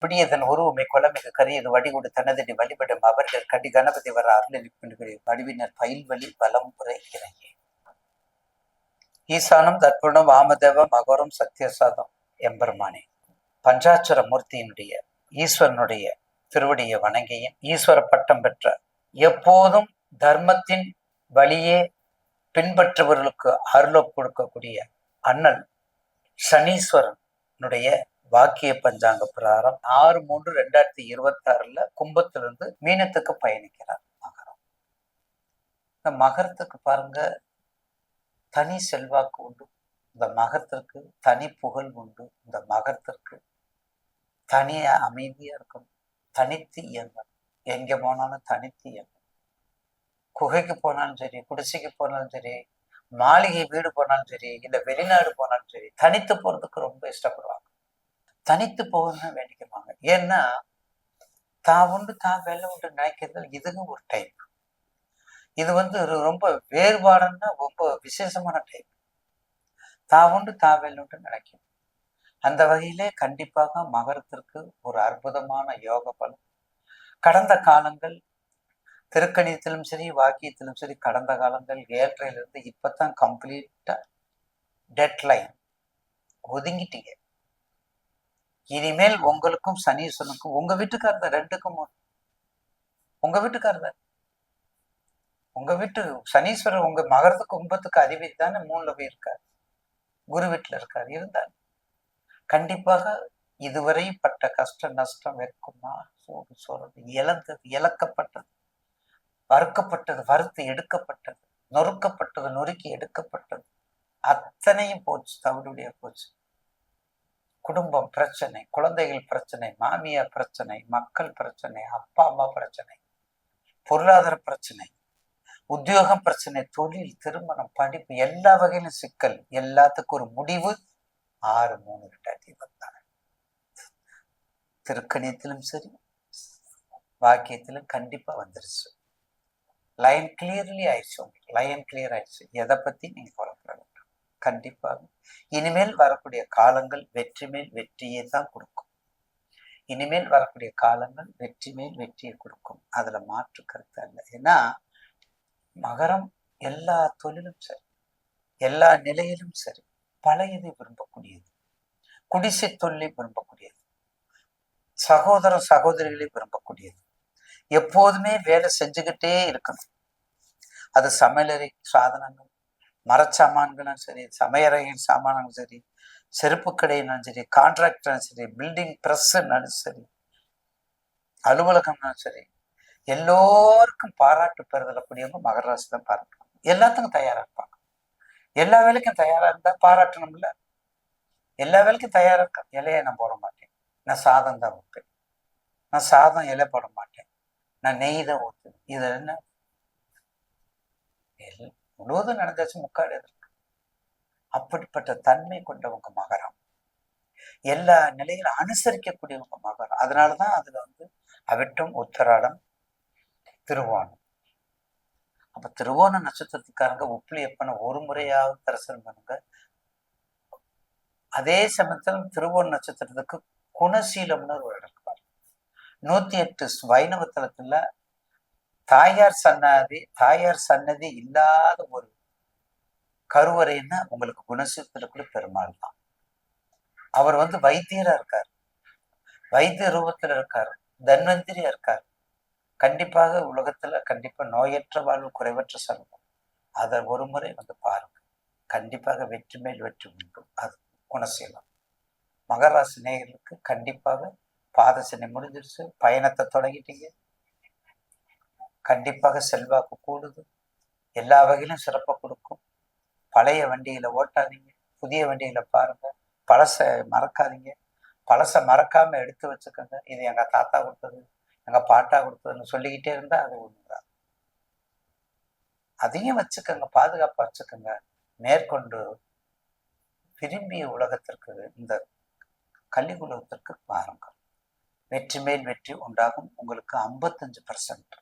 பிடியதன் உருவமை குளமிகு கரியது வடிகொடு தனதடி வழிபடும் அவர்கள் கடி கணபதி வர அருளி வடிவினர் பயில்வழி வலம் புரை இறங்கி ஈசானம் தற்புணம் வாமதேவ மகோரம் சத்தியசாதம் எம்பெருமானே. பஞ்சாட்சர மூர்த்தியினுடைய ஈஸ்வரனுடைய திருவடியை வணங்கியும் ஈஸ்வர பட்டம் பெற்ற எப்போதும் தர்மத்தின் வழியே பின்பற்றுபவர்களுக்கு அருள கொடுக்கக்கூடிய அண்ணல் சனீஸ்வரனுடைய வாக்கிய பஞ்சாங்க பிரகாரம் 6/3/2026 கும்பத்திலிருந்து மீனத்துக்கு பயணிக்கிறார் மகரம். இந்த மகரத்துக்கு பாருங்க, தனி செல்வாக்கு உண்டு. இந்த மகரத்திற்கு தனி புகழ் உண்டு. இந்த மகரத்திற்கு தனியா அமைதியா இருக்கணும், தனித்து இயங்கணும். எங்க போனாலும் தனித்து இயங்கணும். குகைக்கு போனாலும் சரி, குடிசைக்கு போனாலும் சரி, மாளிகை வீடு போனாலும் சரி, இல்ல வெளிநாடு போனாலும் சரி, தனித்து போறதுக்கு ரொம்ப இஷ்டப்படுவாங்க. தனித்து போகணும்னு வேண்டிக்குவாங்க. ஏன்னா தான் உண்டு தான் வேலை உண்டு நினைக்கிறது இதுவும் ஒரு டைப். இது ரொம்ப வேறுபாடுன்னா ரொம்ப விசேஷமான டைப். தான் உண்டு தான் வேலை உண்டு நினைக்கும். அந்த வகையிலே கண்டிப்பாக மகரத்திற்கு ஒரு அற்புதமான யோக பலம். கடந்த காலங்கள் திருக்கணியத்திலும் சரி, வாக்கியத்திலும் சரி, கடந்த காலங்கள் 7.5 இப்பதான் கம்ப்ளீட்டா டெட்லைன் ஒதுங்கிட்டீங்க. இனிமேல் உங்களுக்கும் சனீஸ்வரனுக்கும் உங்க வீட்டுக்காரர் தான், 2க்கும் உங்க வீட்டுக்காரர் தான். உங்க வீட்டு சனீஸ்வரர் உங்க மகரத்துக்கு கும்பத்துக்கு அதிபதி தானே, 3ல போய் இருக்காரு, குரு வீட்டுல இருக்காரு. இருந்தார் கண்டிப்பாக இதுவரை பட்ட கஷ்ட நஷ்டம், வெட்குமா சோறு சோறது, இழந்தது இழக்கப்பட்டது, வறுக்கப்பட்டது வறுத்து எடுக்கப்பட்டது, நொறுக்கப்பட்டது நொறுக்கி எடுக்கப்பட்டது, அத்தனையும் போச்சு, தவிடுடைய போச்சு. குடும்பம் பிரச்சனை, குழந்தைகள் பிரச்சனை, மாமியார் பிரச்சனை, மக்கள் பிரச்சனை, அப்பா அம்மா பிரச்சனை, பொருளாதார பிரச்சனை, உத்தியோகம் பிரச்சனை, தொழில், திருமணம், படிப்பு, எல்லா வகையிலும் சிக்கல். எல்லாத்துக்கும் ஒரு முடிவு 6/3/2026. திருக்கணியத்திலும் சரி, வாக்கியத்திலும் கண்டிப்பா வந்துருச்சு. லைன் கிளியர்லி ஆயிடுச்சு. உங்களுக்கு லைன் கிளியர் ஆயிடுச்சு. எதை பத்தி நீங்க கவலைப்பட வேண்டாம். கண்டிப்பாக இனிமேல் வரக்கூடிய காலங்கள் வெற்றி மேல் வெற்றியை தான் கொடுக்கும். இனிமேல் வரக்கூடிய காலங்கள் வெற்றி மேல் வெற்றியை கொடுக்கும். அதுல மாற்று கருத்து அல்ல. ஏன்னா மகரம் எல்லா தொழிலும் சரி, எல்லா நிலையிலும் சரி, பழையதை விரும்பக்கூடியது, குடிசை தொழிலை விரும்பக்கூடியது, சகோதர சகோதரிகளை விரும்பக்கூடியது, எப்போதுமே வேலை செஞ்சுக்கிட்டே இருக்கணும். அது சமையலறை சாதனங்கள், மரச்சாமான்களும் சரி, சமையறையின் சாமானும் சரி, செருப்பு கடையினாலும் சரி, கான்ட்ராக்டரும் சரி, பில்டிங் பிரஸ்னாலும் சரி, அலுவலகம்னாலும் சரி, எல்லோருக்கும் பாராட்டு பெறுதலக்கூடியவங்க மகர ராசி தான் பாராட்டணும். எல்லாத்துக்கும் தயாரா இருப்பாங்க. எல்லா வேலைக்கும் தயாரா இருந்தா பாராட்டணும்ல. எல்லா வேலைக்கும் தயாரா இருக்க. இலையை நான் போட மாட்டேன், நான் சாதம் தான் வைப்பேன், நான் சாதம் இலை போட மாட்டேன், நான் நெய் தான் ஊற்றுவேன். இது என்ன முழுவதும் நடந்தாச்சு, முக்காடு எதற்கு? அப்படிப்பட்ட தன்மை கொண்டவங்க மகரம். எல்லா நிலையிலும் அனுசரிக்கக்கூடியவங்க மகரம். அதனாலதான் அதுல அவிட்டம், உத்தராடம், திருவோணம். அப்ப திருவோண நட்சத்திரத்துக்காரங்க உப்பிலியப்பனை ஒரு முறையாவது தரிசனம் பண்ணுங்க. அதே சமயத்தில் திருவோண நட்சத்திரத்துக்கு குணசீலம்னு ஒரு இடம் இருப்பார். 108 வைணவ தலத்துல தாயார் சன்னதி இல்லாத ஒரு கருவறைன்னா உங்களுக்கு குணசீலத்துல பெருமாள் தான். அவர் வைத்தியரா இருக்கார், வைத்திய ரூபத்துல இருக்காரு, தன்வந்திரியா இருக்காரு. கண்டிப்பாக உலகத்துல கண்டிப்பா நோயற்ற வாழ்வு குறைவற்ற செல்வம். அதை ஒரு முறை பாருங்க. கண்டிப்பாக வெற்றி மேல் வெற்றி உண்டு. அது குணசீலம். மகராசி நேயர்களுக்கு கண்டிப்பாக பாதசனை முடிஞ்சிருச்சு, பயணத்தை தொடங்கிட்டீங்க. கண்டிப்பாக செல்வாக்கு கூடுது, எல்லா வகையிலும் சிறப்பை கொடுக்கும். பழைய வண்டியில ஓட்டாதீங்க, புதிய வண்டியில பாருங்க. பழச மறக்காதீங்க, பழச மறக்காம எடுத்து வச்சுக்கோங்க. இது எங்க தாத்தா கொடுத்தது, எங்க பாட்டா கொடுத்ததுன்னு சொல்லிக்கிட்டே இருந்தா அது ஒண்ணுதான். அதையும் வச்சுக்கோங்க, பாதுகாப்பா வச்சுக்கோங்க. மேற்கொண்டு விரும்பிய உலகத்திற்கு, இந்த கலியுலகத்திற்கு பாருங்கள். வெற்றி மேல் வெற்றி உண்டாகும். உங்களுக்கு 55%